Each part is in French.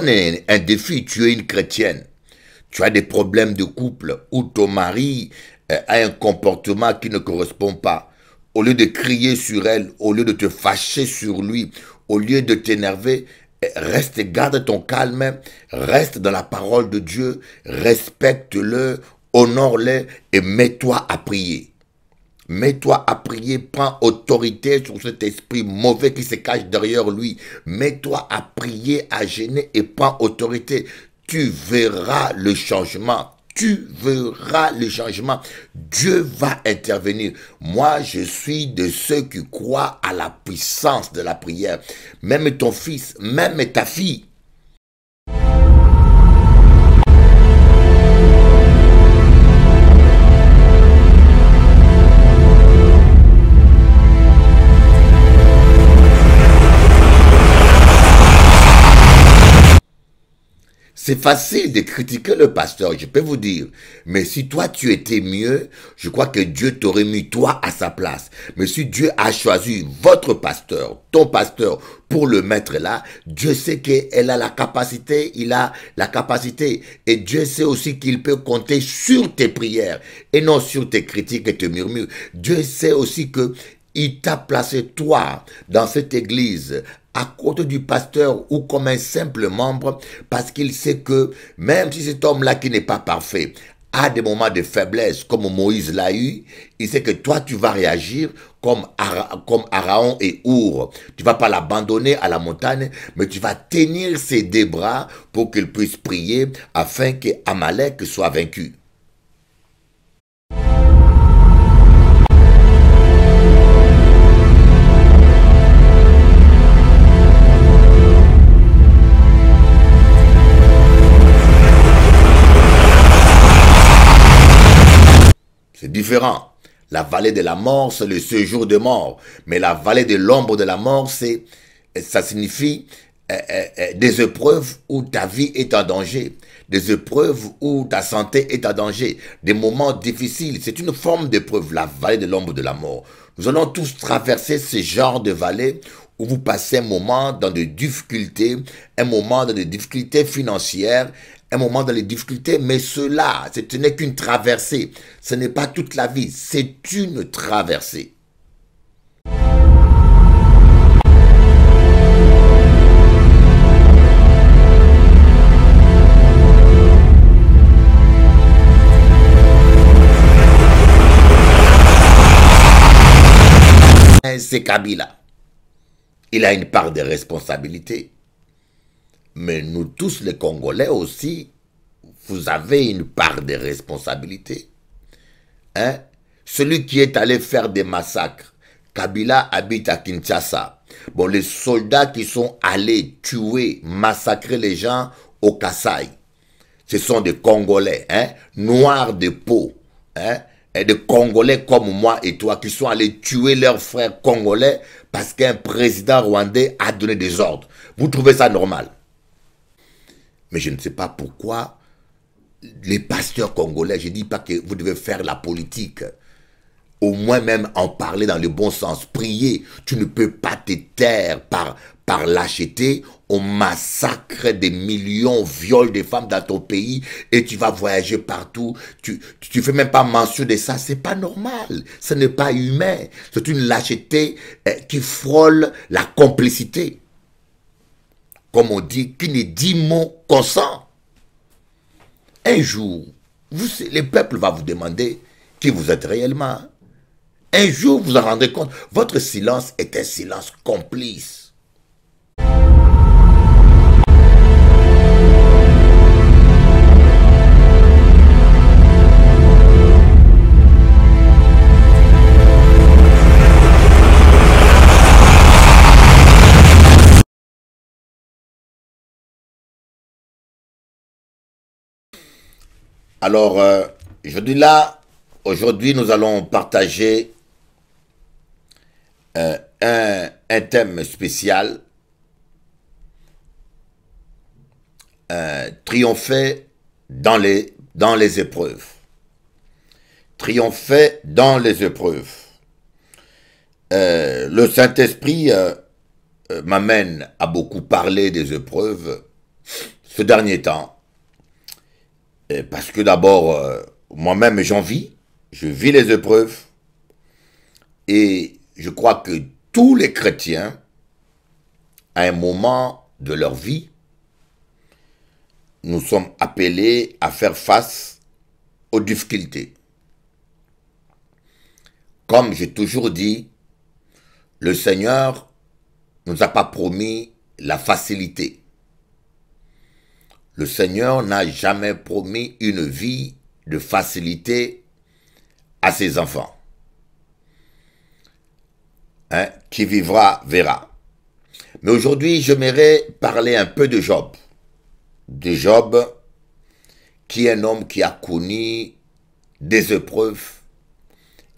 donne un défi, tu es une chrétienne. Tu as des problèmes de couple où ton mari a un comportement qui ne correspond pas. Au lieu de crier sur elle, au lieu de te fâcher sur lui, au lieu de t'énerver, reste, garde ton calme, reste dans la parole de Dieu, respecte-le, honore-le et mets-toi à prier. Mets-toi à prier, prends autorité sur cet esprit mauvais qui se cache derrière lui. Mets-toi à prier, à gêner et prends autorité. Tu verras le changement. Tu verras le changement. Dieu va intervenir. Moi, je suis de ceux qui croient à la puissance de la prière. Même ton fils, même ta fille. C'est facile de critiquer le pasteur, je peux vous dire. Mais si toi, tu étais mieux, je crois que Dieu t'aurait mis toi à sa place. Mais si Dieu a choisi votre pasteur, ton pasteur, pour le mettre là, Dieu sait qu'elle a la capacité, il a la capacité. Et Dieu sait aussi qu'il peut compter sur tes prières et non sur tes critiques et tes murmures. Dieu sait aussi que il t'a placé toi dans cette église à côté du pasteur ou comme un simple membre parce qu'il sait que même si cet homme-là qui n'est pas parfait a des moments de faiblesse comme Moïse l'a eu, il sait que toi tu vas réagir comme Aaron et Our. Tu vas pas l'abandonner à la montagne, mais tu vas tenir ses deux bras pour qu'il puisse prier afin que Amalek soit vaincu. C'est différent. La vallée de la mort, c'est le séjour de mort. Mais la vallée de l'ombre de la mort, ça signifie des épreuves où ta vie est en danger. Des épreuves où ta santé est en danger. Des moments difficiles. C'est une forme d'épreuve, la vallée de l'ombre de la mort. Nous allons tous traverser ce genre de vallée où vous passez un moment dans des difficultés, un moment dans des difficultés financières, un moment dans les difficultés, mais cela, ce n'est qu'une traversée. Ce n'est pas toute la vie, c'est une traversée. C'est Kabila. Il a une part de responsabilité. Mais nous tous les Congolais aussi, vous avez une part de responsabilité. Hein? Celui qui est allé faire des massacres, Kabila habite à Kinshasa. Bon, les soldats qui sont allés tuer, massacrer les gens au Kasaï, ce sont des Congolais, hein? Noirs de peau, hein? Et des Congolais comme moi et toi qui sont allés tuer leurs frères congolais parce qu'un président rwandais a donné des ordres. Vous trouvez ça normal? Mais je ne sais pas pourquoi les pasteurs congolais, je ne dis pas que vous devez faire la politique, au moins même en parler dans le bon sens, prier. Tu ne peux pas te taire par lâcheté. On massacre des millions, viole des femmes dans ton pays et tu vas voyager partout. Tu fais même pas mention de ça. C'est pas normal. Ce n'est pas humain. C'est une lâcheté qui frôle la complicité. Comme on dit, qui ne dit mot consent. Un jour, le peuple va vous demander qui vous êtes réellement. Un jour, vous vous en rendrez compte, votre silence est un silence complice. Alors, je dis là, aujourd'hui, nous allons partager un thème spécial, triompher dans les épreuves. Triompher dans les épreuves. Le Saint-Esprit m'amène à beaucoup parler des épreuves ce dernier temps. Parce que d'abord, moi-même j'en vis, je vis les épreuves. Et je crois que tous les chrétiens, à un moment de leur vie, nous sommes appelés à faire face aux difficultés. Comme j'ai toujours dit, le Seigneur ne nous a pas promis la facilité. Le Seigneur n'a jamais promis une vie de facilité à ses enfants. Hein, qui vivra, verra. Mais aujourd'hui, j'aimerais parler un peu de Job. De Job, qui est un homme qui a connu des épreuves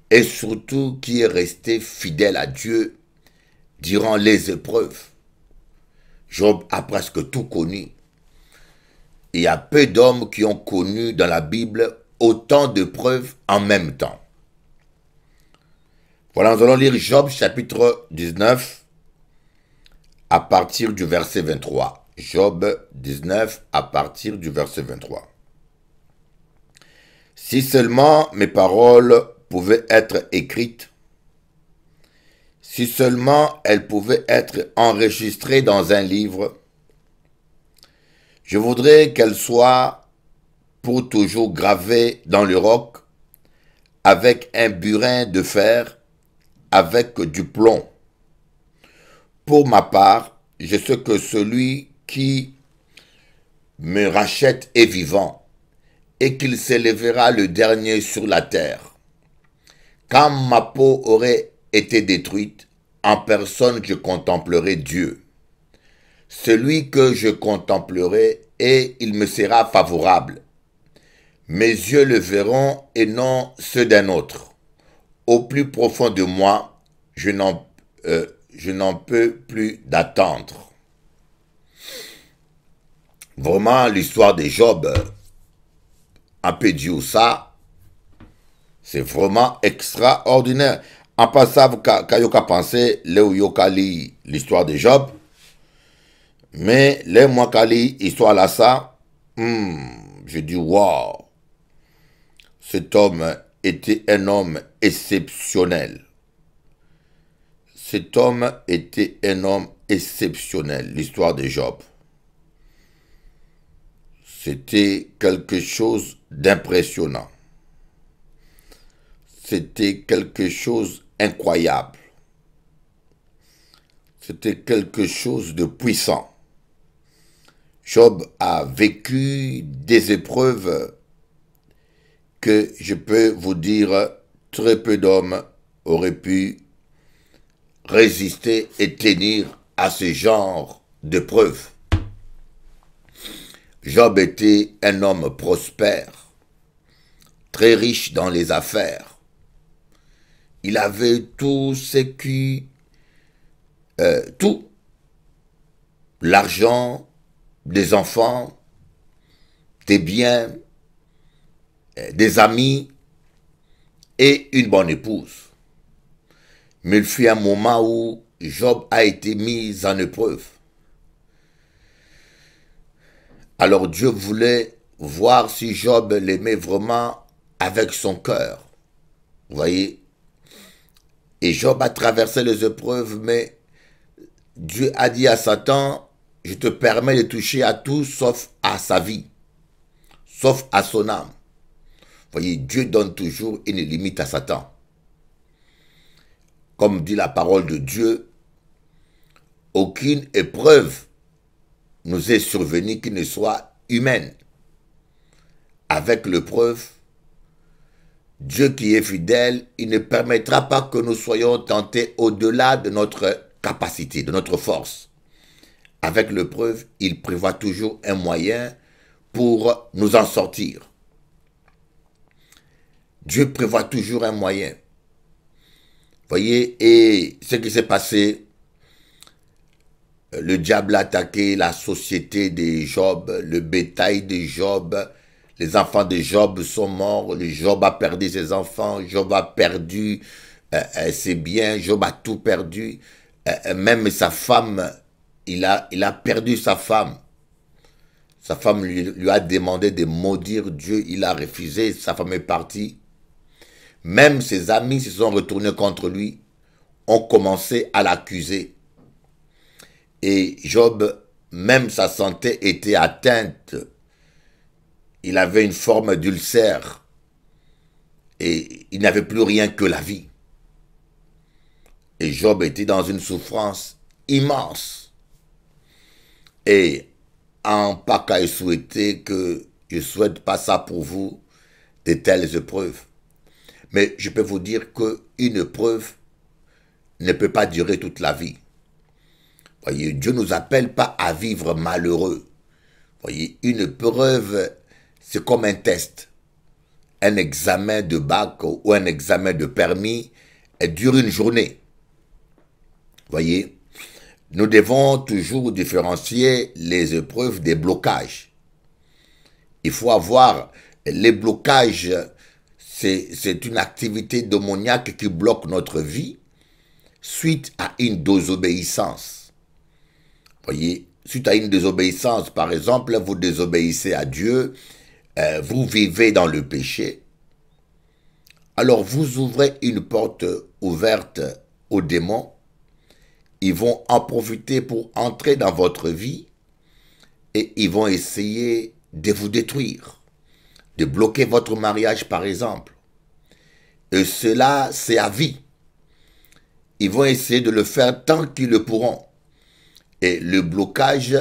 et surtout qui est resté fidèle à Dieu durant les épreuves. Job a presque tout connu. Il y a peu d'hommes qui ont connu dans la Bible autant d'épreuves en même temps. Voilà, nous allons lire Job chapitre 19 à partir du verset 23. Job 19 à partir du verset 23. Si seulement mes paroles pouvaient être écrites, si seulement elles pouvaient être enregistrées dans un livre, je voudrais qu'elles soient pour toujours gravées dans le roc avec un burin de fer, avec du plomb. Pour ma part, je sais que celui qui me rachète est vivant et qu'il s'élèvera le dernier sur la terre. Quand ma peau aurait été détruite, en personne je contemplerai Dieu. Celui que je contemplerai et il me sera favorable. Mes yeux le verront et non ceux d'un autre. Au plus profond de moi, je n'en peux plus d'attendre. Vraiment, l'histoire de Job, un peu dit ça, c'est vraiment extraordinaire. En passant, quand vous pensez, l'histoire de Job, mais les mois Kali, histoire là ça, je dis wow, cet homme était un homme exceptionnel. Cet homme était un homme exceptionnel, l'histoire de Job. C'était quelque chose d'impressionnant. C'était quelque chose d'incroyable. C'était quelque chose de puissant. Job a vécu des épreuves que je peux vous dire, très peu d'hommes auraient pu résister et tenir à ce genre d'épreuves. Job était un homme prospère, très riche dans les affaires. Il avait tout ce qui... tout. L'argent, des enfants, des biens, des amis et une bonne épouse. Mais il fut un moment où Job a été mis en épreuve. Alors Dieu voulait voir si Job l'aimait vraiment avec son cœur. Vous voyez? Et Job a traversé les épreuves, mais Dieu a dit à Satan, je te permets de toucher à tout sauf à sa vie, sauf à son âme. Vous voyez, Dieu donne toujours une limite à Satan. Comme dit la parole de Dieu, aucune épreuve nous est survenue qui ne soit humaine. Avec l'épreuve, Dieu qui est fidèle, il ne permettra pas que nous soyons tentés au-delà de notre capacité, de notre force. Avec l'épreuve, il prévoit toujours un moyen pour nous en sortir. Dieu prévoit toujours un moyen. Voyez, et ce qui s'est passé, le diable a attaqué la société de Job, le bétail de Job, les enfants de Job sont morts, Job a perdu ses enfants, Job a perdu ses biens, Job a tout perdu, même sa femme, il a perdu sa femme. Sa femme lui a demandé de maudire Dieu, il a refusé, sa femme est partie. Même ses amis se sont retournés contre lui, ont commencé à l'accuser. Et Job, même sa santé était atteinte. Il avait une forme d'ulcère. Et il n'avait plus rien que la vie. Et Job était dans une souffrance immense. Et en pas qu'à souhaiter que je ne souhaite pas ça pour vous, de telles épreuves. Mais je peux vous dire qu'une épreuve ne peut pas durer toute la vie. Voyez, Dieu ne nous appelle pas à vivre malheureux. Voyez, une épreuve, c'est comme un test. Un examen de bac ou un examen de permis, elle dure une journée. Voyez, nous devons toujours différencier les épreuves des blocages. Il faut avoir les blocages, c'est une activité démoniaque qui bloque notre vie suite à une désobéissance. Voyez, suite à une désobéissance, par exemple, vous désobéissez à Dieu, vous vivez dans le péché, alors vous ouvrez une porte ouverte aux démons. Ils vont en profiter pour entrer dans votre vie et ils vont essayer de vous détruire, de bloquer votre mariage par exemple. Et cela, c'est à vie. Ils vont essayer de le faire tant qu'ils le pourront. Et le blocage,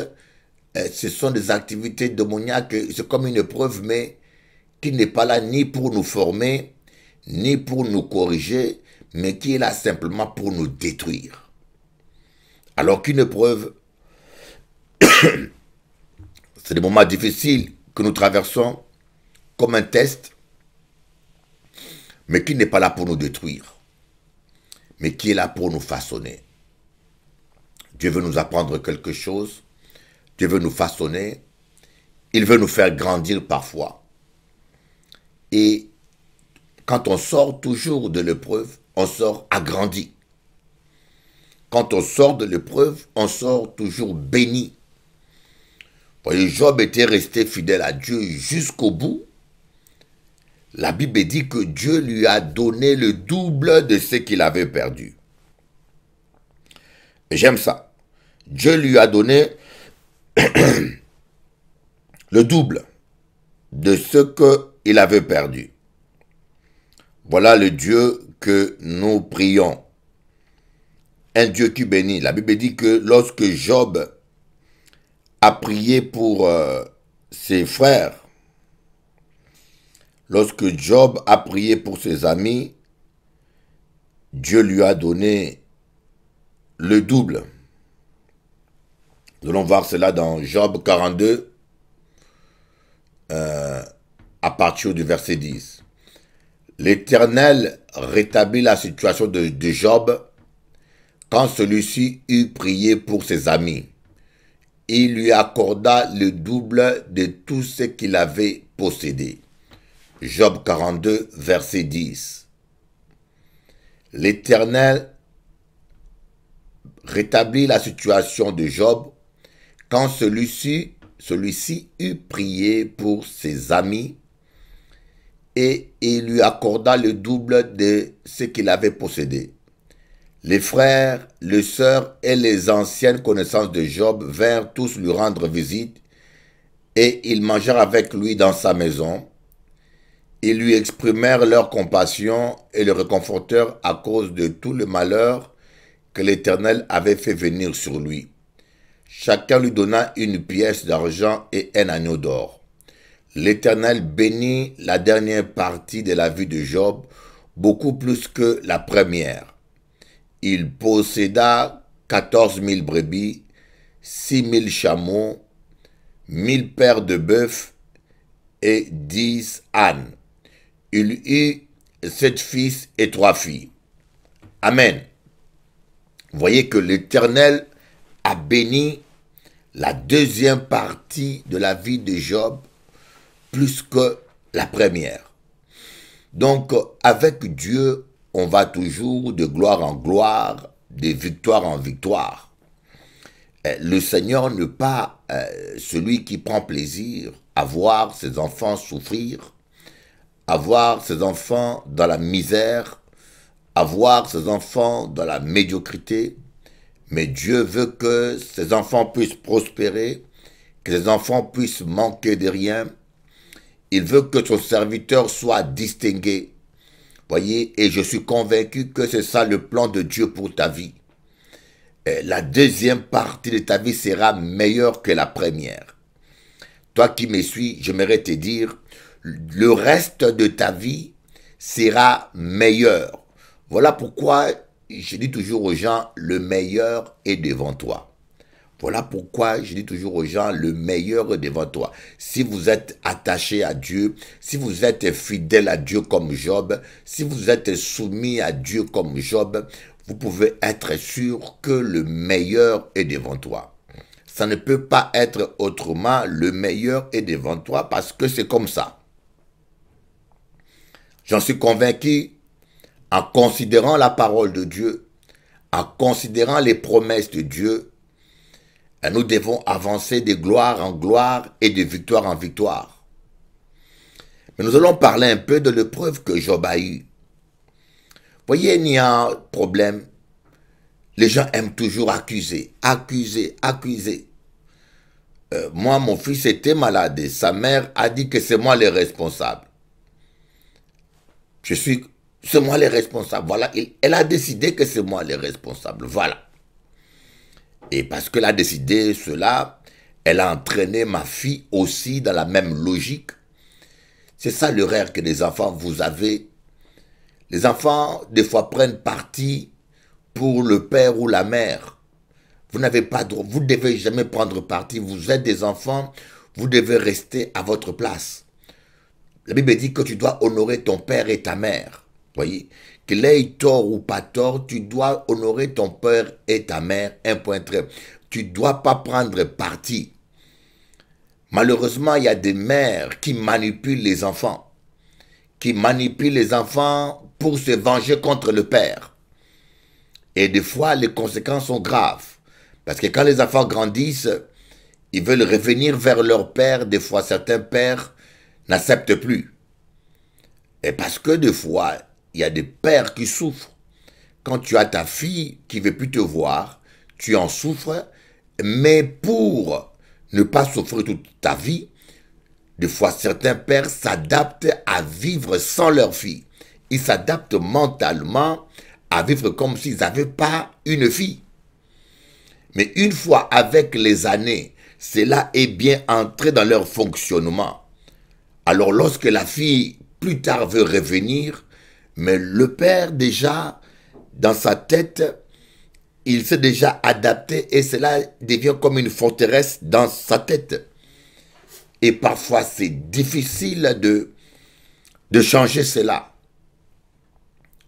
ce sont des activités démoniaques, c'est comme une épreuve, mais qui n'est pas là ni pour nous former, ni pour nous corriger, mais qui est là simplement pour nous détruire. Alors qu'une épreuve, c'est des moments difficiles que nous traversons comme un test, mais qui n'est pas là pour nous détruire, mais qui est là pour nous façonner. Dieu veut nous apprendre quelque chose, Dieu veut nous façonner, il veut nous faire grandir parfois. Et quand on sort toujours de l'épreuve, on sort agrandi. Quand on sort de l'épreuve, on sort toujours béni. Vous voyez, Job était resté fidèle à Dieu jusqu'au bout. La Bible dit que Dieu lui a donné le double de ce qu'il avait perdu. J'aime ça. Dieu lui a donné le double de ce qu'il avait perdu. Voilà le Dieu que nous prions. Un Dieu qui bénit. La Bible dit que lorsque Job a prié pour ses frères, lorsque Job a prié pour ses amis, Dieu lui a donné le double. Nous allons voir cela dans Job 42, à partir du verset 10. L'Éternel rétablit la situation de Job quand celui-ci eut prié pour ses amis. Il lui accorda le double de tout ce qu'il avait possédé. Job 42, verset 10. L'Éternel rétablit la situation de Job quand celui-ci eut prié pour ses amis et il lui accorda le double de ce qu'il avait possédé. Les frères, les sœurs et les anciennes connaissances de Job vinrent tous lui rendre visite et ils mangèrent avec lui dans sa maison. Ils lui exprimèrent leur compassion et le réconfortèrent à cause de tout le malheur que l'Éternel avait fait venir sur lui. Chacun lui donna une pièce d'argent et un agneau d'or. L'Éternel bénit la dernière partie de la vie de Job beaucoup plus que la première. Il posséda 14 000 brebis, 6 000 chameaux, 1000 paires de bœufs et 10 ânes. Il eut 7 fils et 3 filles. Amen. Vous voyez que l'Éternel a béni la deuxième partie de la vie de Job plus que la première. Donc, avec Dieu, on va toujours de gloire en gloire, de victoire en victoire. Le Seigneur n'est pas celui qui prend plaisir à voir ses enfants souffrir, à voir ses enfants dans la misère, à voir ses enfants dans la médiocrité. Mais Dieu veut que ses enfants puissent prospérer, que ses enfants puissent manquer de rien. Il veut que son serviteur soit distingué. Voyez, et je suis convaincu que c'est ça le plan de Dieu pour ta vie. La deuxième partie de ta vie sera meilleure que la première. Toi qui me suis, j'aimerais te dire, le reste de ta vie sera meilleur. Voilà pourquoi je dis toujours aux gens, le meilleur est devant toi. Voilà pourquoi je dis toujours aux gens, le meilleur est devant toi. Si vous êtes attaché à Dieu, si vous êtes fidèle à Dieu comme Job, si vous êtes soumis à Dieu comme Job, vous pouvez être sûr que le meilleur est devant toi. Ça ne peut pas être autrement, le meilleur est devant toi parce que c'est comme ça. J'en suis convaincu en considérant la parole de Dieu, en considérant les promesses de Dieu. Nous devons avancer de gloire en gloire et de victoire en victoire. Mais nous allons parler un peu de l'épreuve que Job a eue. Voyez, il y a un problème. Les gens aiment toujours accuser, accuser, accuser. Moi, mon fils était malade et sa mère a dit que c'est moi le responsable. C'est moi le responsable. Voilà, elle a décidé que c'est moi le responsable. Voilà. Et parce qu'elle a décidé cela, elle a entraîné ma fille aussi dans la même logique. C'est ça l'erreur que les enfants vous avez. Les enfants, des fois, prennent parti pour le père ou la mère. Vous n'avez pas droit, vous ne devez jamais prendre parti. Vous êtes des enfants, vous devez rester à votre place. La Bible dit que tu dois honorer ton père et ta mère. Voyez, qu'il ait tort ou pas tort, tu dois honorer ton père et ta mère, un point très. Tu ne dois pas prendre parti. Malheureusement, il y a des mères qui manipulent les enfants. Qui manipulent les enfants pour se venger contre le père. Et des fois, les conséquences sont graves. Parce que quand les enfants grandissent, ils veulent revenir vers leur père. Des fois, certains pères n'acceptent plus. Et parce que des fois, il y a des pères qui souffrent. Quand tu as ta fille qui ne veut plus te voir, tu en souffres. Mais pour ne pas souffrir toute ta vie, des fois, certains pères s'adaptent à vivre sans leur fille. Ils s'adaptent mentalement à vivre comme s'ils n'avaient pas une fille. Mais une fois avec les années, cela est bien entré dans leur fonctionnement. Alors lorsque la fille plus tard veut revenir, mais le père déjà, dans sa tête, il s'est déjà adapté et cela devient comme une forteresse dans sa tête. Et parfois c'est difficile de changer cela.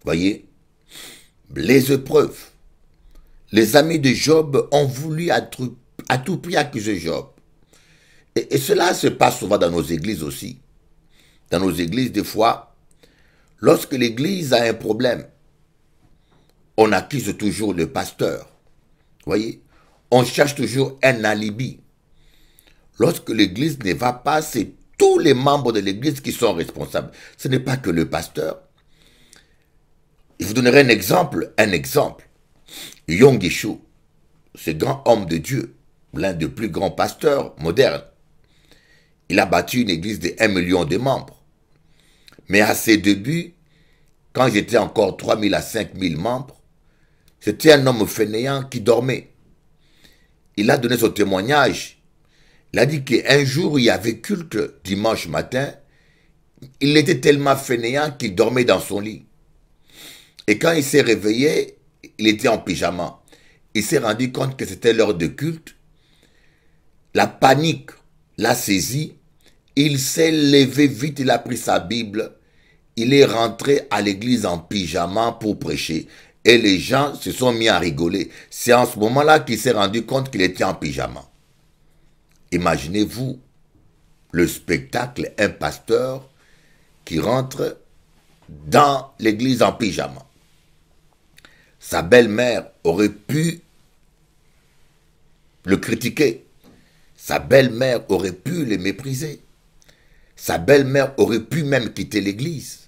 Voyez, les épreuves. Les amis de Job ont voulu à tout prix accuser Job. Et cela se passe souvent dans nos églises aussi. Dans nos églises, des fois, lorsque l'église a un problème, on accuse toujours le pasteur. Voyez, on cherche toujours un alibi. Lorsque l'église ne va pas, c'est tous les membres de l'église qui sont responsables. Ce n'est pas que le pasteur. Je vous donnerai un exemple. Yong Gishu, ce grand homme de Dieu, l'un des plus grands pasteurs modernes. Il a bâti une église de 1 million de membres. Mais à ses débuts, quand j'étais encore 3 000 à 5 000 membres, c'était un homme fainéant qui dormait. Il a donné son témoignage. Il a dit qu'un jour, il y avait culte dimanche matin. Il était tellement fainéant qu'il dormait dans son lit. Et quand il s'est réveillé, il était en pyjama. Il s'est rendu compte que c'était l'heure de culte. La panique l'a saisi. Il s'est levé vite, il a pris sa Bible. Il est rentré à l'église en pyjama pour prêcher. Et les gens se sont mis à rigoler. C'est en ce moment-là qu'il s'est rendu compte qu'il était en pyjama. Imaginez-vous le spectacle, un pasteur qui rentre dans l'église en pyjama. Sa belle-mère aurait pu le critiquer. Sa belle-mère aurait pu le mépriser. Sa belle-mère aurait pu même quitter l'église.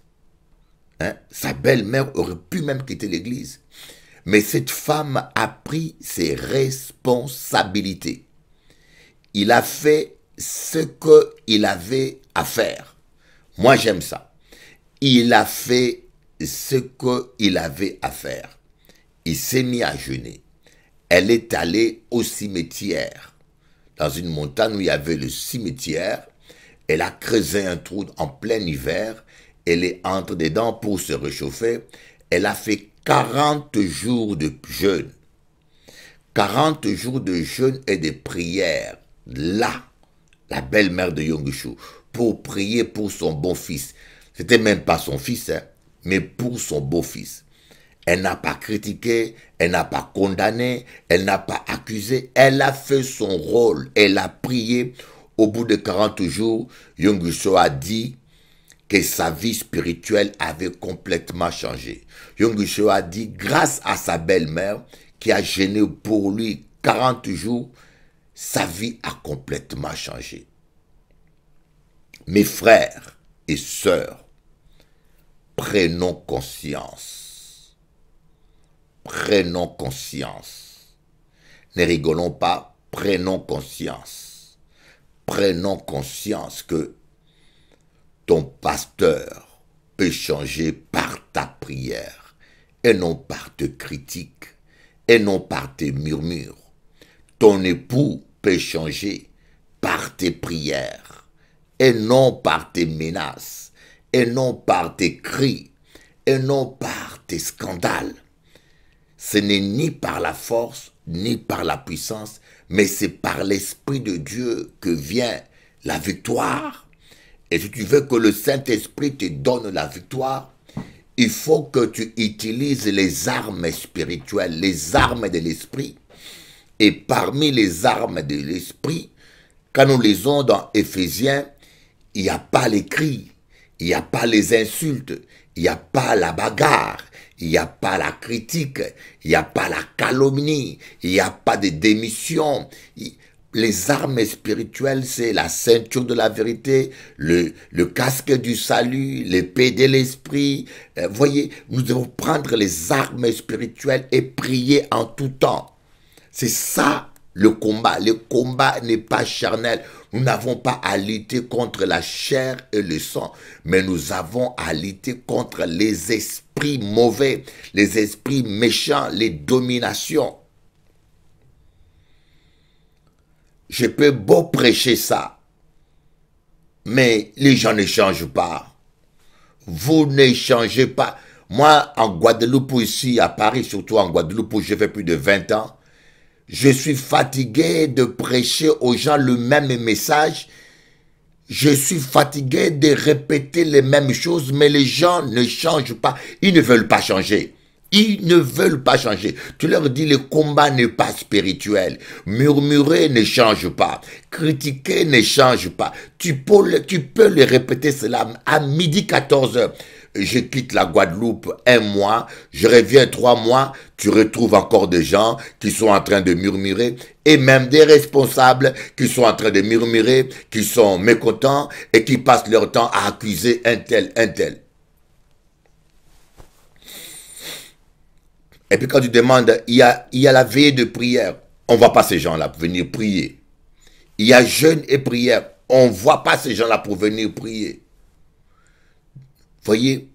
Hein? Sa belle-mère aurait pu même quitter l'église. Mais cette femme a pris ses responsabilités. Il a fait ce qu'il avait à faire. Moi, j'aime ça. Il a fait ce qu'il avait à faire. Il s'est mis à jeûner. Elle est allée au cimetière. Dans une montagne où il y avait le cimetière, elle a creusé un trou en plein hiver. Elle est entrée dedans pour se réchauffer. Elle a fait 40 jours de jeûne. 40 jours de jeûne et de prière. Là, la belle-mère de Yonggi, pour prier pour son beau-fils. C'était même pas son fils, hein, mais pour son beau-fils. Elle n'a pas critiqué, elle n'a pas condamné, elle n'a pas accusé. Elle a fait son rôle, elle a prié. Au bout de 40 jours, Yonggi a dit que sa vie spirituelle avait complètement changé. Yonggi a dit, grâce à sa belle-mère, qui a jeûné pour lui 40 jours, sa vie a complètement changé. Mes frères et sœurs, prenons conscience. Prenons conscience. Ne rigolons pas, prenons conscience. Prenons conscience que ton pasteur peut changer par ta prière et non par tes critiques et non par tes murmures. Ton époux peut changer par tes prières et non par tes menaces et non par tes cris et non par tes scandales. Ce n'est ni par la force ni par la puissance, mais c'est par l'Esprit de Dieu que vient la victoire. Et si tu veux que le Saint-Esprit te donne la victoire, il faut que tu utilises les armes spirituelles, les armes de l'Esprit. Et parmi les armes de l'Esprit, quand nous lisons dans Éphésiens, il n'y a pas les cris, il n'y a pas les insultes, il n'y a pas la bagarre, il n'y a pas la critique, il n'y a pas la calomnie, il n'y a pas de démission. Les armes spirituelles, c'est la ceinture de la vérité, le casque du salut, l'épée de l'esprit. Voyez, nous devons prendre les armes spirituelles et prier en tout temps. C'est ça le combat. Le combat n'est pas charnel. Nous n'avons pas à lutter contre la chair et le sang, mais nous avons à lutter contre les esprits mauvais, les esprits méchants, les dominations. Je peux beau prêcher ça, mais les gens ne changent pas. Vous ne changez pas. Moi, en Guadeloupe, ici, à Paris, surtout en Guadeloupe, où j'ai fait plus de 20 ans, je suis fatigué de prêcher aux gens le même message. Je suis fatigué de répéter les mêmes choses, mais les gens ne changent pas. Ils ne veulent pas changer. Ils ne veulent pas changer. Tu leur dis, le combat n'est pas spirituel. Murmurer ne change pas. Critiquer ne change pas. Tu peux le répéter cela à midi 14h. Je quitte la Guadeloupe 1 mois, je reviens 3 mois, tu retrouves encore des gens qui sont en train de murmurer et même des responsables qui sont en train de murmurer, qui sont mécontents et qui passent leur temps à accuser un tel, un tel. Et puis quand tu demandes, il y a la veillée de prière, on ne voit pas ces gens-là pour venir prier. Il y a jeûne et prière, on ne voit pas ces gens-là pour venir prier. Voyez,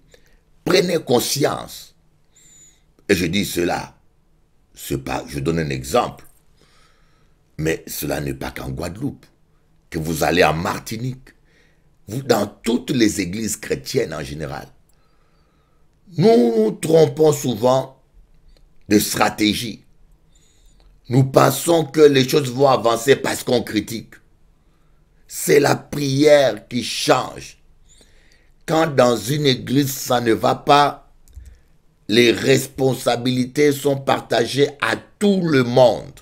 prenez conscience. Et je dis cela, c'est pas, je donne un exemple, mais cela n'est pas qu'en Guadeloupe, que vous allez en Martinique, dans toutes les églises chrétiennes en général. Nous nous trompons souvent de stratégie. Nous pensons que les choses vont avancer parce qu'on critique. C'est la prière qui change. Quand dans une église ça ne va pas, les responsabilités sont partagées à tout le monde.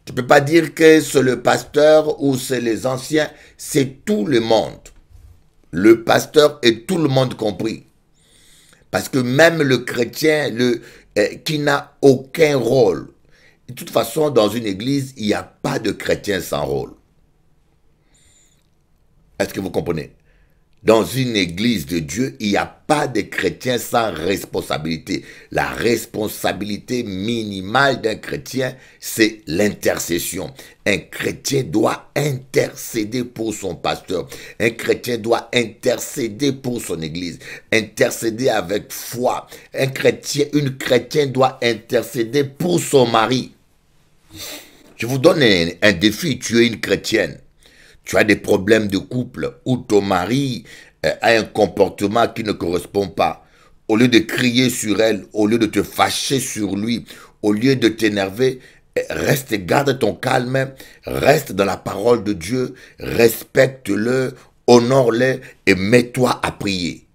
Tu ne peux pas dire que c'est le pasteur ou c'est les anciens, c'est tout le monde. Le pasteur et tout le monde compris. Parce que même le chrétien qui n'a aucun rôle, De toute façon, dans une église, il n'y a pas de chrétien sans rôle. Est-ce que vous comprenez? Dans une église de Dieu, il n'y a pas de chrétien sans responsabilité. La responsabilité minimale d'un chrétien, c'est l'intercession. Un chrétien doit intercéder pour son pasteur. Un chrétien doit intercéder pour son église. Intercéder avec foi. Une chrétienne doit intercéder pour son mari. Je vous donne un défi, tu es une chrétienne. Tu as des problèmes de couple où ton mari a un comportement qui ne correspond pas. Au lieu de crier sur elle, au lieu de te fâcher sur lui, au lieu de t'énerver, reste, garde ton calme, reste dans la parole de Dieu, respecte-le, honore-le et mets-toi à prier.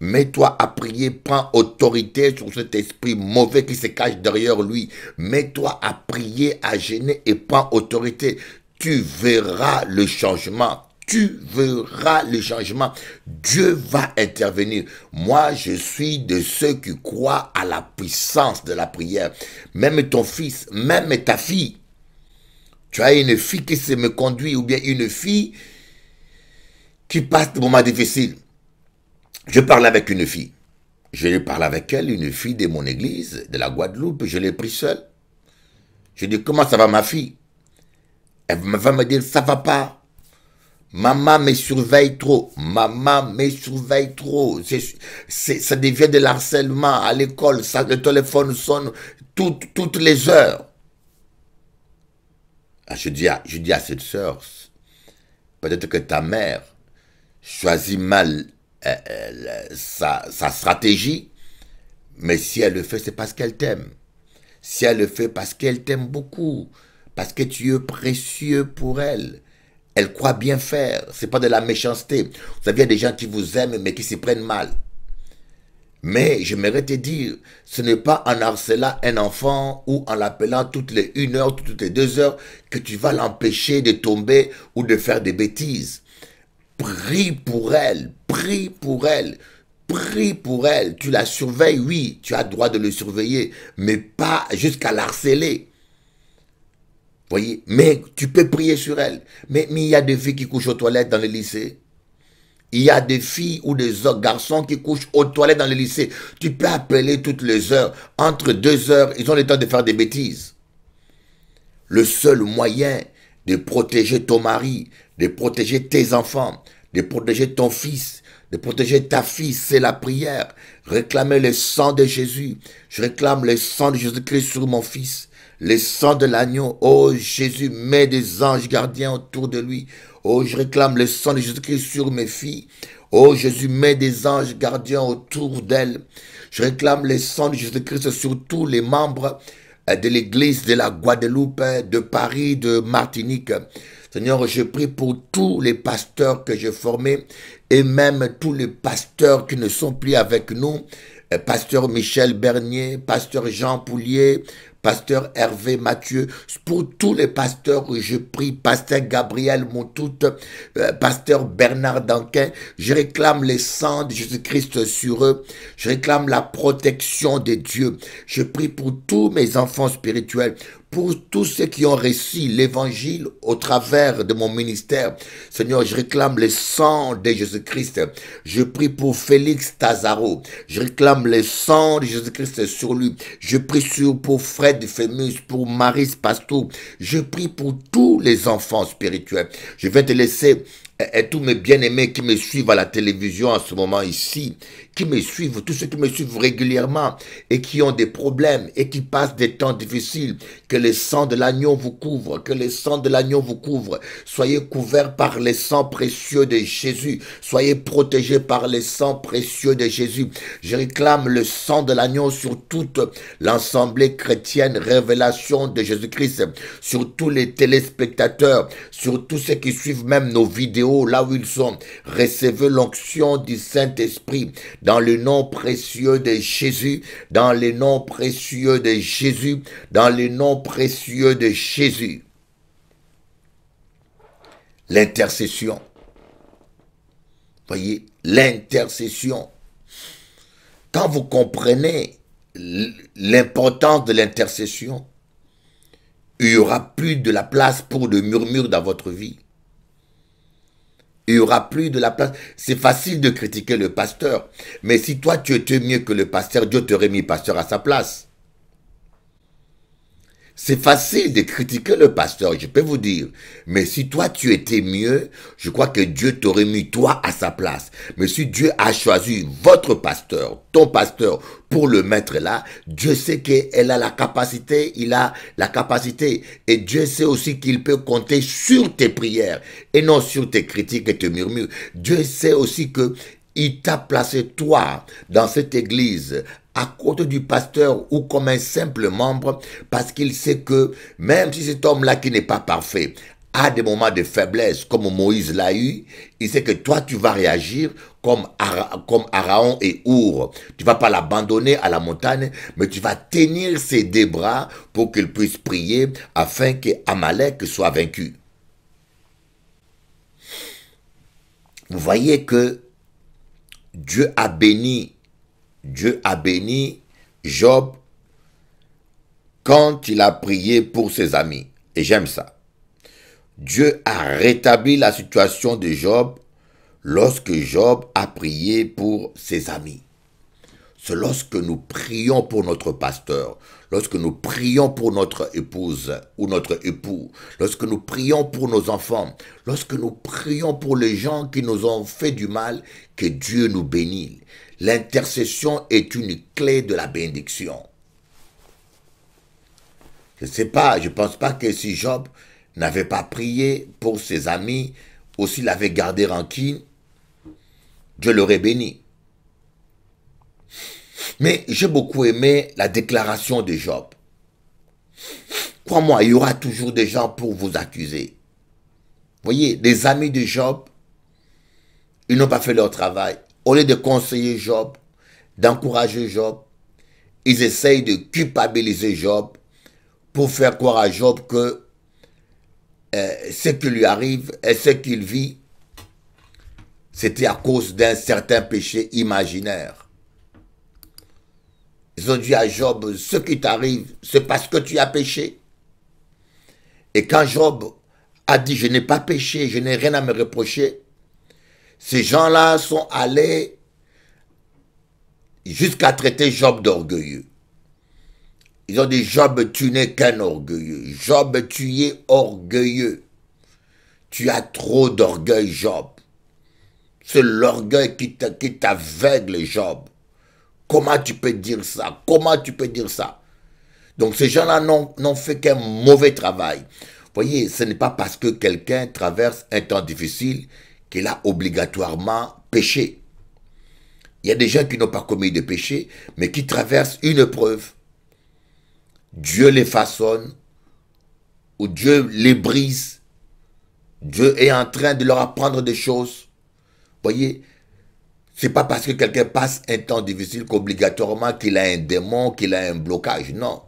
Mets-toi à prier, prends autorité sur cet esprit mauvais qui se cache derrière lui. Mets-toi à prier, à gêner et prends autorité. Tu verras le changement. Tu verras le changement. Dieu va intervenir. Moi, je suis de ceux qui croient à la puissance de la prière. Même ton fils, même ta fille. Tu as une fille qui se me conduit ou bien une fille qui passe des moments difficiles. Je parle avec une fille. Je parle avec elle, une fille de mon église, de la Guadeloupe. Je l'ai pris seule. Je dis, comment ça va ma fille? Elle va me dire, ça va pas. Maman me surveille trop. Maman me surveille trop. Ça devient de l'harcèlement à l'école. Le téléphone sonne toutes les heures. Je dis à cette sœur, peut-être que ta mère choisit mal sa stratégie, mais si elle le fait, c'est parce qu'elle t'aime. Si elle le fait parce qu'elle t'aime beaucoup, parce que tu es précieux pour elle. Elle croit bien faire. Ce n'est pas de la méchanceté. Vous savez, il y a des gens qui vous aiment, mais qui s'y prennent mal. Mais j'aimerais te dire, ce n'est pas en harcelant un enfant ou en l'appelant toutes les 1 heure, toutes les 2 heures, que tu vas l'empêcher de tomber ou de faire des bêtises. Prie pour elle, prie pour elle. Prie pour elle. Tu la surveilles, oui, tu as le droit de le surveiller, mais pas jusqu'à l'harceler. Voyez, mais tu peux prier sur elle. Mais il y a des filles qui couchent aux toilettes dans le lycée. Il y a des filles ou des garçons qui couchent aux toilettes dans le lycée. Tu peux appeler toutes les heures. Entre 2 heures, ils ont le temps de faire des bêtises. Le seul moyen de protéger ton mari, de protéger tes enfants, de protéger ton fils, de protéger ta fille, c'est la prière. Réclamer le sang de Jésus. Je réclame le sang de Jésus-Christ sur mon fils. Le sang de l'agneau, oh Jésus, mets des anges gardiens autour de lui. Oh, je réclame le sang de Jésus-Christ sur mes filles. Oh Jésus, mets des anges gardiens autour d'elles. Je réclame le sang de Jésus-Christ sur tous les membres de l'église de la Guadeloupe, de Paris, de Martinique. Seigneur, je prie pour tous les pasteurs que j'ai formés et même tous les pasteurs qui ne sont plus avec nous. Pasteur Michel Bernier, pasteur Jean Poulier, pasteur Hervé Mathieu, pour tous les pasteurs, je prie, pasteur Gabriel Montout, pasteur Bernard Danquin, je réclame le sang de Jésus-Christ sur eux, je réclame la protection de Dieu, je prie pour tous mes enfants spirituels, pour tous ceux qui ont reçu l'évangile au travers de mon ministère. Seigneur, je réclame le sang de Jésus-Christ. Je prie pour Félix Tazaro. Je réclame le sang de Jésus-Christ sur lui. Je prie pour Fred Fémus, pour Maris Pastou. Je prie pour tous les enfants spirituels. Je vais te laisser tous mes bien-aimés qui me suivent à la télévision en ce moment ici, qui me suivent, tous ceux qui me suivent régulièrement et qui ont des problèmes et qui passent des temps difficiles, que le sang de l'agneau vous couvre, que le sang de l'agneau vous couvre. Soyez couverts par le sang précieux de Jésus. Soyez protégés par le sang précieux de Jésus. Je réclame le sang de l'agneau sur toute l'assemblée chrétienne, révélation de Jésus-Christ, sur tous les téléspectateurs, sur tous ceux qui suivent même nos vidéos, là où ils sont. Recevez l'onction du Saint-Esprit dans le nom précieux de Jésus, dans le nom précieux de Jésus, dans le nom précieux de Jésus. L'intercession. Voyez, l'intercession. Quand vous comprenez l'importance de l'intercession, il n'y aura plus de la place pour le murmure dans votre vie. Il n'y aura plus de la place. C'est facile de critiquer le pasteur. Mais si toi, tu étais mieux que le pasteur, Dieu t'aurait mis pasteur à sa place. C'est facile de critiquer le pasteur, je peux vous dire. Mais si toi, tu étais mieux, je crois que Dieu t'aurait mis toi à sa place. Mais si Dieu a choisi votre pasteur, ton pasteur, pour le mettre là, Dieu sait qu'elle a la capacité, il a la capacité. Et Dieu sait aussi qu'il peut compter sur tes prières et non sur tes critiques et tes murmures. Dieu sait aussi que il t'a placé toi dans cette église à côté du pasteur ou comme un simple membre parce qu'il sait que même si cet homme-là qui n'est pas parfait a des moments de faiblesse comme Moïse l'a eu, il sait que toi tu vas réagir comme Aaron et Our. Tu vas pas l'abandonner à la montagne, mais tu vas tenir ses deux bras pour qu'il puisse prier afin qu'Amalek soit vaincu. Vous voyez que Dieu a béni Job quand il a prié pour ses amis. Et j'aime ça. Dieu a rétabli la situation de Job lorsque Job a prié pour ses amis. C'est lorsque nous prions pour notre pasteur, lorsque nous prions pour notre épouse ou notre époux, lorsque nous prions pour nos enfants, lorsque nous prions pour les gens qui nous ont fait du mal, que Dieu nous bénit. L'intercession est une clé de la bénédiction. Je ne sais pas, je ne pense pas que si Job n'avait pas prié pour ses amis, ou s'il avait gardé rancune, Dieu l'aurait béni. Mais j'ai beaucoup aimé la déclaration de Job. Crois-moi, il y aura toujours des gens pour vous accuser. Vous voyez, les amis de Job, ils n'ont pas fait leur travail. Au lieu de conseiller Job, d'encourager Job, ils essayent de culpabiliser Job pour faire croire à Job que ce qui lui arrive et ce qu'il vit, c'était à cause d'un certain péché imaginaire. Ils ont dit à Job, ce qui t'arrive, c'est parce que tu as péché. Et quand Job a dit, je n'ai pas péché, je n'ai rien à me reprocher, ces gens-là sont allés jusqu'à traiter Job d'orgueilleux. Ils ont dit, Job, tu n'es qu'un orgueilleux. Job, tu es orgueilleux. Tu as trop d'orgueil, Job. C'est l'orgueil qui t'aveugle, Job. Comment tu peux dire ça? Comment tu peux dire ça? Donc ces gens-là n'ont fait qu'un mauvais travail. Vous voyez, ce n'est pas parce que quelqu'un traverse un temps difficile qu'il a obligatoirement péché. Il y a des gens qui n'ont pas commis de péché, mais qui traversent une épreuve. Dieu les façonne, ou Dieu les brise. Dieu est en train de leur apprendre des choses. Vous voyez, c'est pas parce que quelqu'un passe un temps difficile qu'obligatoirement qu'il a un démon, qu'il a un blocage. Non.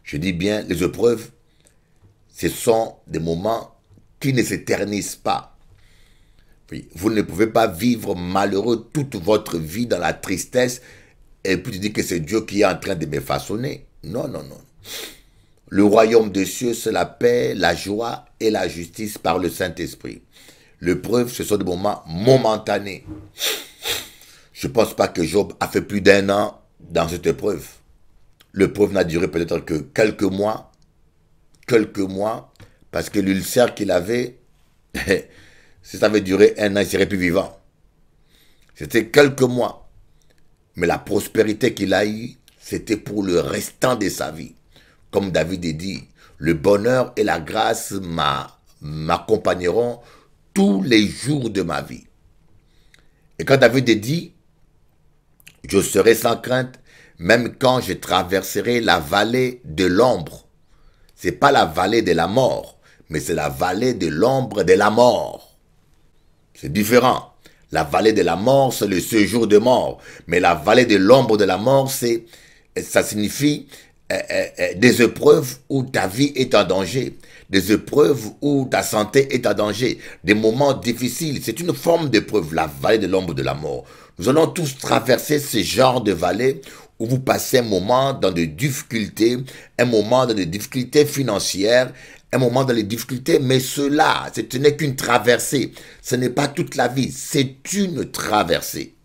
Je dis bien, les épreuves, ce sont des moments qui ne s'éternisent pas. Vous ne pouvez pas vivre malheureux toute votre vie dans la tristesse et puis tu dis que c'est Dieu qui est en train de me façonner. Non, non, non. Le royaume des cieux, c'est la paix, la joie et la justice par le Saint-Esprit. L'épreuve, ce sont des moments momentanés. Je ne pense pas que Job a fait plus d'1 an dans cette épreuve. L'épreuve n'a duré peut-être que quelques mois, parce que l'ulcère qu'il avait, si ça avait duré 1 an, il serait plus vivant. C'était quelques mois. Mais la prospérité qu'il a eue, c'était pour le restant de sa vie. Comme David a dit, le bonheur et la grâce m'accompagneront tous les jours de ma vie. Et quand David a dit, je serai sans crainte, même quand je traverserai la vallée de l'ombre. Ce n'est pas la vallée de la mort, mais c'est la vallée de l'ombre de la mort. C'est différent. La vallée de la mort, c'est le séjour de mort. Mais la vallée de l'ombre de la mort, ça signifie des épreuves où ta vie est en danger. Des épreuves où ta santé est en danger. Des moments difficiles. C'est une forme d'épreuve, la vallée de l'ombre de la mort. Nous allons tous traverser ce genre de vallée où vous passez un moment dans des difficultés, un moment dans des difficultés financières, un moment dans les difficultés, mais cela, ce n'est qu'une traversée. Ce n'est pas toute la vie, c'est une traversée.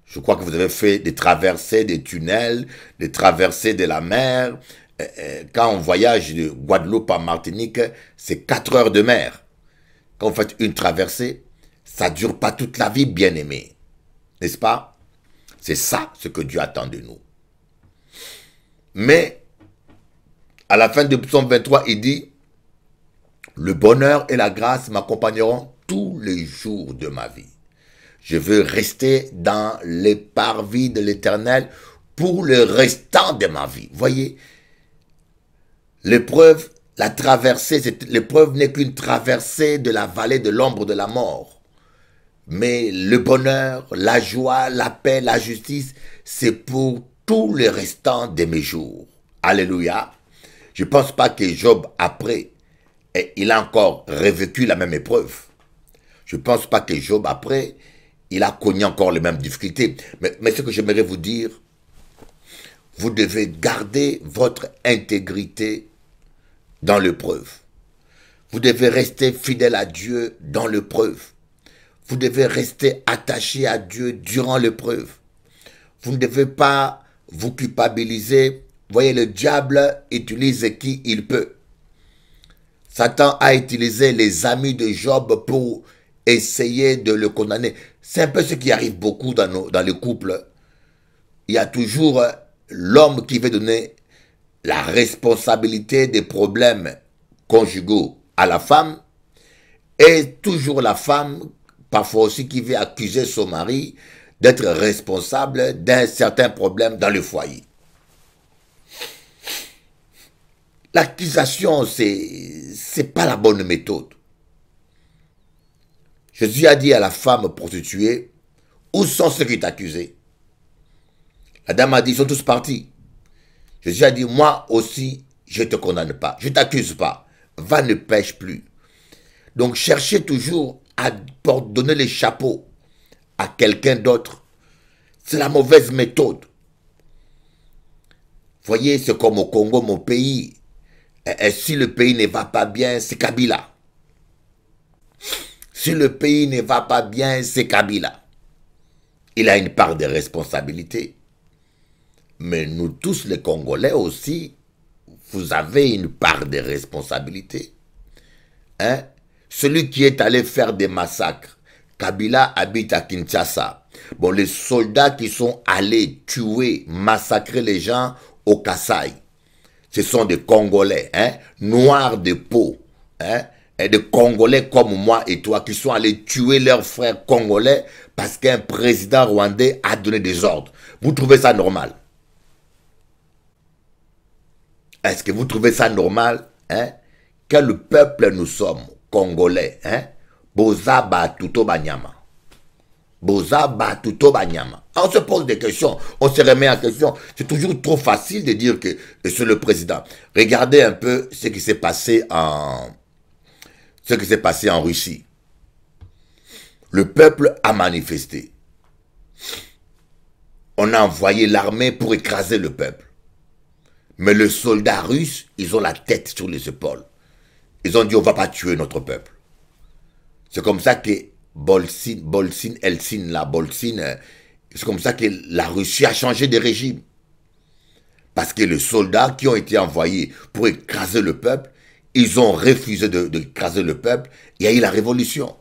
Je crois que vous avez fait des traversées, des tunnels, des traversées de la mer. Quand on voyage de Guadeloupe à Martinique, c'est 4 heures de mer. Quand vous faites une traversée, ça ne dure pas toute la vie, bien aimé. N'est-ce pas? C'est ça ce que Dieu attend de nous. Mais, à la fin de psaume 23, il dit, le bonheur et la grâce m'accompagneront tous les jours de ma vie. Je veux rester dans les parvis de l'Éternel pour le restant de ma vie. Voyez, l'épreuve, la traversée, l'épreuve n'est qu'une traversée de la vallée de l'ombre de la mort. Mais le bonheur, la joie, la paix, la justice, c'est pour tout le restant de mes jours. Alléluia. Je ne pense pas que Job, après, il a encore revécu la même épreuve. Je ne pense pas que Job, après, il a connu encore les mêmes difficultés. Mais ce que j'aimerais vous dire, vous devez garder votre intégrité dans l'épreuve. Vous devez rester fidèle à Dieu dans l'épreuve. Vous devez rester attaché à Dieu durant l'épreuve. Vous ne devez pas vous culpabiliser. Voyez, le diable utilise qui il peut. Satan a utilisé les amis de Job pour essayer de le condamner. C'est un peu ce qui arrive beaucoup dans les couples. Il y a toujours l'homme qui veut donner la responsabilité des problèmes conjugaux à la femme et toujours la femme, parfois aussi, qui veut accuser son mari d'être responsable d'un certain problème dans le foyer. L'accusation, c'est pas la bonne méthode. Jésus a dit à la femme prostituée, où sont ceux qui t'accusaient? La dame a dit, ils sont tous partis. Jésus a dit, moi aussi, je ne te condamne pas, je ne t'accuse pas. Va, ne pêche plus. Donc, cherchez toujours à donner les chapeaux à quelqu'un d'autre. C'est la mauvaise méthode. Voyez, c'est comme au Congo, mon pays. Et si le pays ne va pas bien, c'est Kabila. Si le pays ne va pas bien, c'est Kabila. Il a une part de responsabilité. Mais nous tous les Congolais aussi, vous avez une part de responsabilité. Hein? Celui qui est allé faire des massacres, Kabila habite à Kinshasa. Bon, les soldats qui sont allés tuer, massacrer les gens au Kasaï, ce sont des Congolais, hein, noirs de peau, hein, et des Congolais comme moi et toi qui sont allés tuer leurs frères congolais parce qu'un président rwandais a donné des ordres. Vous trouvez ça normal? Est-ce que vous trouvez ça normal, hein? Quel peuple nous sommes, Congolais, hein? Boza batuto banyama. Boza batuto banyama. On se pose des questions, on se remet en question. C'est toujours trop facile de dire que c'est le président. Regardez un peu ce qui s'est passé en Russie. Le peuple a manifesté. On a envoyé l'armée pour écraser le peuple. Mais les soldats russes, ils ont la tête sur les épaules. Ils ont dit, on ne va pas tuer notre peuple. C'est comme ça que c'est comme ça que la Russie a changé de régime. Parce que les soldats qui ont été envoyés pour écraser le peuple, ils ont refusé d'écraser le peuple. Il y a eu la révolution.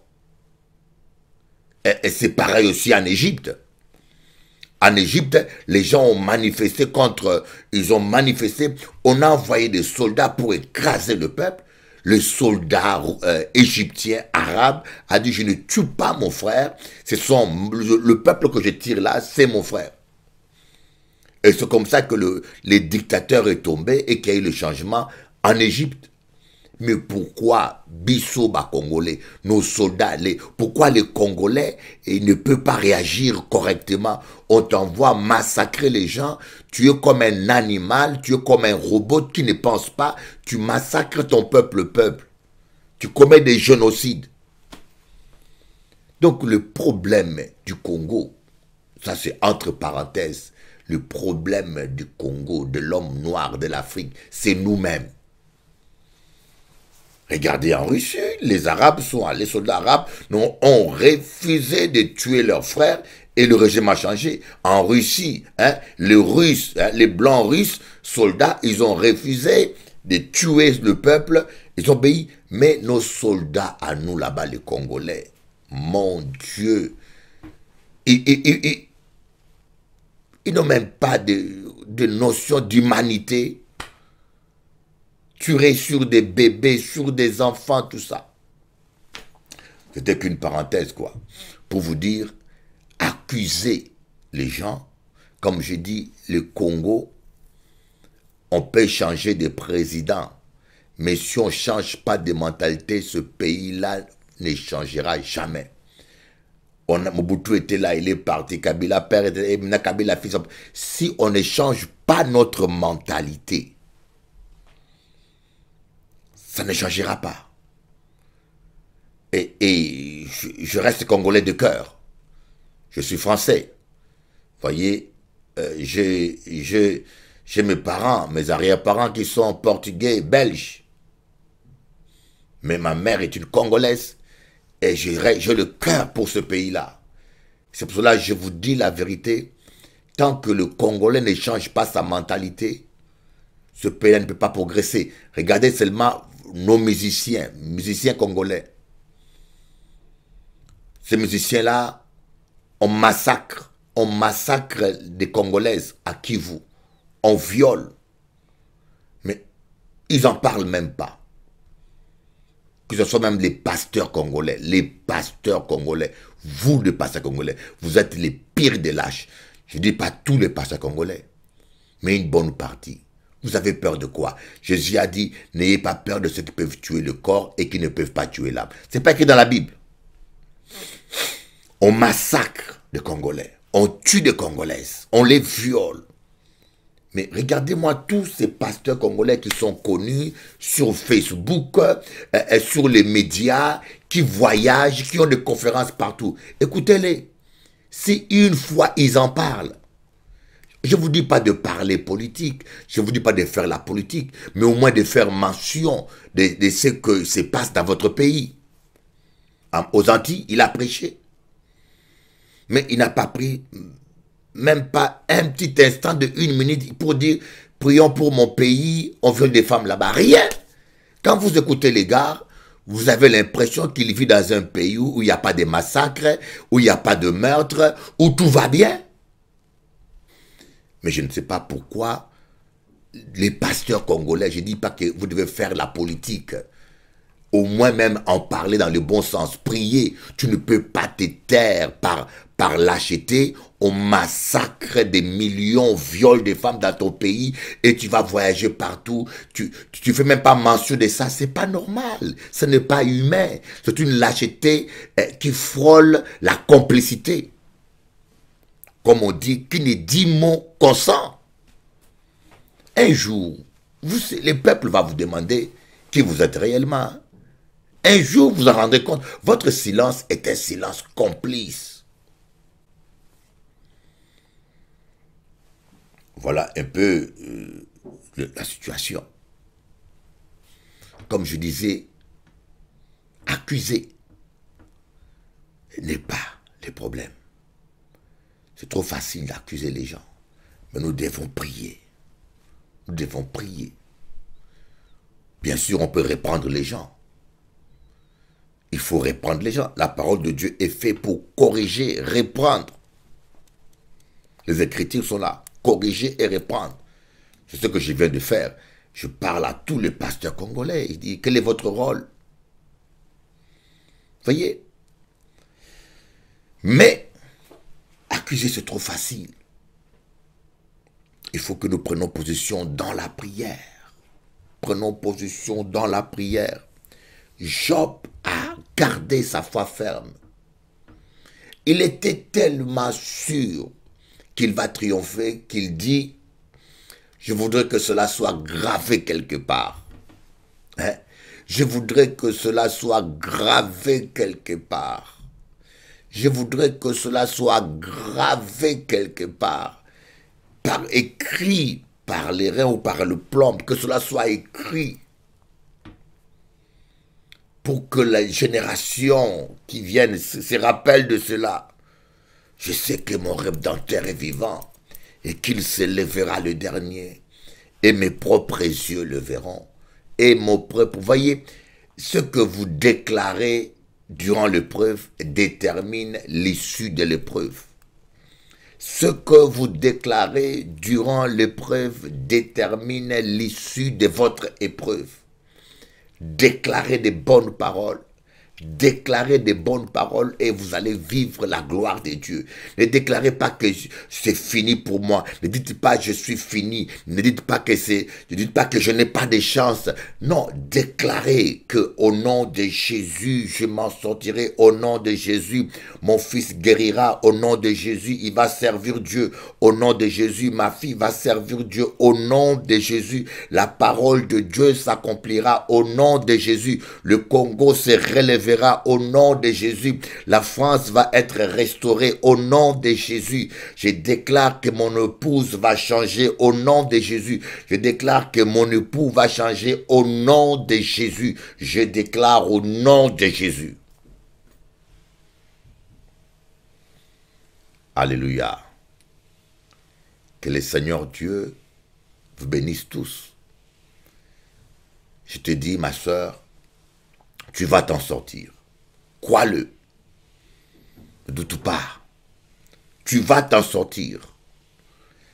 Et c'est pareil aussi en Égypte. En Égypte, les gens ont manifesté on a envoyé des soldats pour écraser le peuple. Le soldat égyptien, arabe, a dit, je ne tue pas mon frère, le peuple que je tire là, c'est mon frère. Et c'est comme ça que le dictateur est tombé et qu'il y a eu le changement en Égypte. Mais pourquoi Bissoba Congolais, nos soldats, pourquoi les Congolais ne peuvent pas réagir correctement? On t'envoie massacrer les gens, tu es comme un animal, tu es comme un robot qui ne pense pas, tu massacres ton peuple, tu commets des génocides. Donc le problème du Congo, Ça, c'est entre parenthèses. Le problème du Congo, de l'homme noir, de l'Afrique, c'est nous-mêmes. Regardez en Russie, les Arabes sont allés, les soldats arabes ont refusé de tuer leurs frères et le régime a changé. En Russie, les Russes, les blancs russes, soldats, ils ont refusé de tuer le peuple, ils ont obéi. Mais nos soldats à nous là-bas, les Congolais, mon Dieu, ils n'ont même pas de notion d'humanité. Tuer sur des bébés, sur des enfants, tout ça. C'était qu'une parenthèse, quoi. Pour vous dire, accuser les gens. Comme j'ai dit, le Congo, on peut changer de président. Mais si on ne change pas de mentalité, ce pays-là ne changera jamais. Mobutu était là, il est parti, Kabila père était là, Kabila fils. Si on ne change pas notre mentalité, ça ne changera pas. Et je reste Congolais de cœur. Je suis français. Vous voyez, j'ai mes parents, mes arrière-parents qui sont portugais, belges. Mais ma mère est une Congolaise. Et j'ai le cœur pour ce pays-là. C'est pour cela que je vous dis la vérité. Tant que le Congolais ne change pas sa mentalité, ce pays-là ne peut pas progresser. Regardez seulement nos musiciens congolais. Ces musiciens-là, on massacre des Congolaises à Kivu. On viole. Mais ils n'en parlent même pas. Que ce soit même les pasteurs congolais. Les pasteurs congolais. Vous, les pasteurs congolais, vous êtes les pires des lâches. Je ne dis pas tous les pasteurs congolais, mais une bonne partie. Vous avez peur de quoi? Jésus a dit, n'ayez pas peur de ceux qui peuvent tuer le corps et qui ne peuvent pas tuer l'âme. Ce n'est pas écrit dans la Bible. On massacre des Congolais. On tue des Congolaises. On les viole. Mais regardez-moi tous ces pasteurs congolais qui sont connus sur Facebook, sur les médias, qui voyagent, qui ont des conférences partout. Écoutez-les. Si une fois ils en parlent, je ne vous dis pas de parler politique, je ne vous dis pas de faire la politique, mais au moins de faire mention de ce que se passe dans votre pays. Aux Antilles, il a prêché. Mais il n'a pas pris même pas un petit instant de 1 minute pour dire « Prions pour mon pays, on veut des femmes là-bas ». Rien. Quand vous écoutez les gars, vous avez l'impression qu'il vit dans un pays où il n'y a pas de massacres, où il n'y a pas de meurtres, où tout va bien. Mais je ne sais pas pourquoi les pasteurs congolais, je ne dis pas que vous devez faire la politique, au moins même en parler dans le bon sens, prier. Tu ne peux pas te taire par lâcheté. On massacre des millions, viole des femmes dans ton pays et tu vas voyager partout. Tu fais même pas mention de ça. C'est pas normal. Ce n'est pas humain. C'est une lâcheté qui frôle la complicité. Comme on dit, qui ne dit mot consent. Un jour, le peuple va vous demander qui vous êtes réellement. Un jour, vous vous en rendrez compte. Votre silence est un silence complice. Voilà un peu la situation. Comme je disais, accuser n'est pas le problème. C'est trop facile d'accuser les gens. Mais nous devons prier. Nous devons prier. Bien sûr, on peut reprendre les gens. Il faut reprendre les gens. La parole de Dieu est faite pour corriger, reprendre. Les Écritures sont là. Corriger et reprendre. C'est ce que je viens de faire. Je parle à tous les pasteurs congolais. Il dit, quel est votre rôle? Voyez? Mais, accuser, c'est trop facile. Il faut que nous prenions position dans la prière. Prenons position dans la prière. Job a gardé sa foi ferme. Il était tellement sûr qu'il va triompher qu'il dit, je voudrais que cela soit gravé quelque part. Je voudrais que cela soit gravé quelque part. Je voudrais que cela soit gravé quelque part, par écrit, par les reins ou par le plomb, que cela soit écrit pour que la génération qui vienne se rappelle de cela. Je sais que mon Rédempteur est vivant et qu'il se lèvera le dernier et mes propres yeux le verront. Et mon propre, vous voyez, ce que vous déclarez durant l'épreuve détermine l'issue de l'épreuve. Ce que vous déclarez durant l'épreuve détermine l'issue de votre épreuve. Déclarez des bonnes paroles. Déclarez des bonnes paroles et vous allez vivre la gloire de Dieu. Ne déclarez pas que c'est fini pour moi. Ne dites pas je suis fini. Ne dites pas que je n'ai pas de chance. Non, déclarez que au nom de Jésus, je m'en sortirai. Au nom de Jésus, mon fils guérira. Au nom de Jésus, il va servir Dieu. Au nom de Jésus, ma fille va servir Dieu. Au nom de Jésus, la parole de Dieu s'accomplira. Au nom de Jésus, le Congo se relèvera. Au nom de Jésus, la France va être restaurée au nom de Jésus. Je déclare que mon épouse va changer au nom de Jésus. Je déclare que mon époux va changer au nom de Jésus. Je déclare au nom de Jésus. Alléluia. Que le Seigneur Dieu vous bénisse tous. Je te dis, ma soeur, tu vas t'en sortir. Crois-le. Ne doute pas. Tu vas t'en sortir.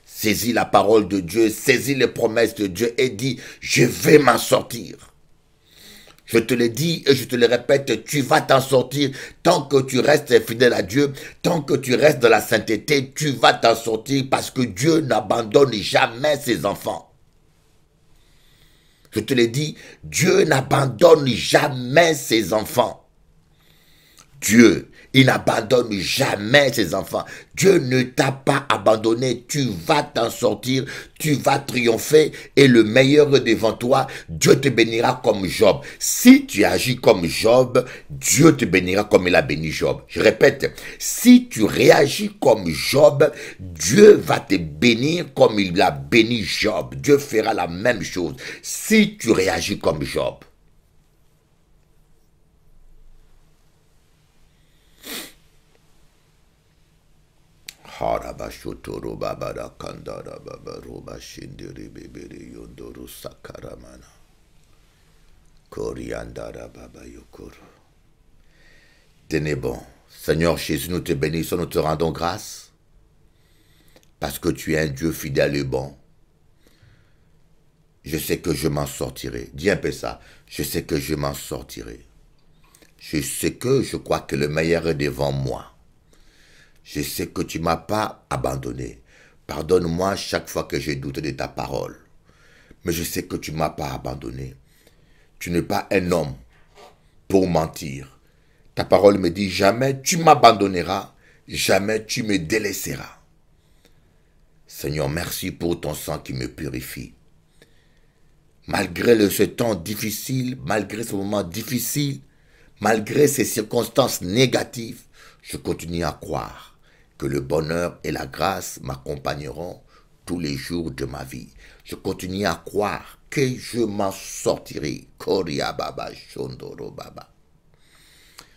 Saisis la parole de Dieu, saisis les promesses de Dieu et dis, je vais m'en sortir. Je te le dis et je te le répète, tu vas t'en sortir. Tant que tu restes fidèle à Dieu, tant que tu restes dans la sainteté, tu vas t'en sortir parce que Dieu n'abandonne jamais ses enfants. Je te l'ai dit, Dieu n'abandonne jamais ses enfants. Dieu, il n'abandonne jamais ses enfants. Dieu ne t'a pas abandonné. Tu vas t'en sortir, tu vas triompher et le meilleur devant toi, Dieu te bénira comme Job. Si tu agis comme Job, Dieu te bénira comme il a béni Job. Je répète, si tu réagis comme Job, Dieu va te bénir comme il a béni Job. Dieu fera la même chose si tu réagis comme Job. Tenez bon. Seigneur Jésus, nous te bénissons, nous te rendons grâce parce que tu es un Dieu fidèle et bon. Je sais que je m'en sortirai. Dis un peu ça. Je sais que je m'en sortirai. Je crois que le meilleur est devant moi. Je sais que tu ne m'as pas abandonné. Pardonne-moi chaque fois que j'ai douté de ta parole. Mais je sais que tu ne m'as pas abandonné. Tu n'es pas un homme pour mentir. Ta parole me dit, jamais tu m'abandonneras, jamais tu me délaisseras. Seigneur, merci pour ton sang qui me purifie. Malgré ce temps difficile, malgré ce moment difficile, malgré ces circonstances négatives, je continue à croire que le bonheur et la grâce m'accompagneront tous les jours de ma vie. Je continue à croire que je m'en sortirai.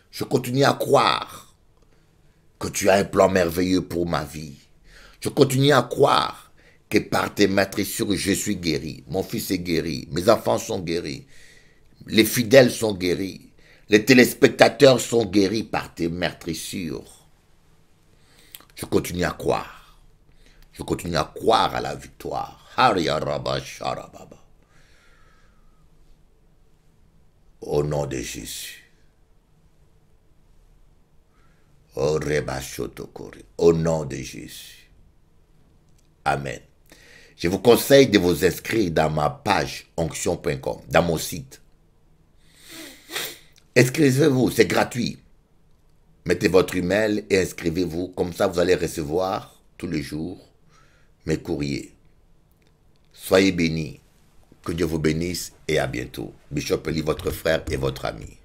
Je continue à croire que tu as un plan merveilleux pour ma vie. Je continue à croire que par tes maîtrissures, je suis guéri. Mon fils est guéri. Mes enfants sont guéris. Les fidèles sont guéris. Les téléspectateurs sont guéris par tes maîtrissures. Je continue à croire. Je continue à croire à la victoire. Au nom de Jésus. Au nom de Jésus. Amen. Je vous conseille de vous inscrire dans ma page onction.com, dans mon site. Inscrivez-vous, c'est gratuit. Mettez votre email et inscrivez-vous. Comme ça, vous allez recevoir tous les jours mes courriers. Soyez bénis. Que Dieu vous bénisse et à bientôt. Bishop Eli, votre frère et votre ami.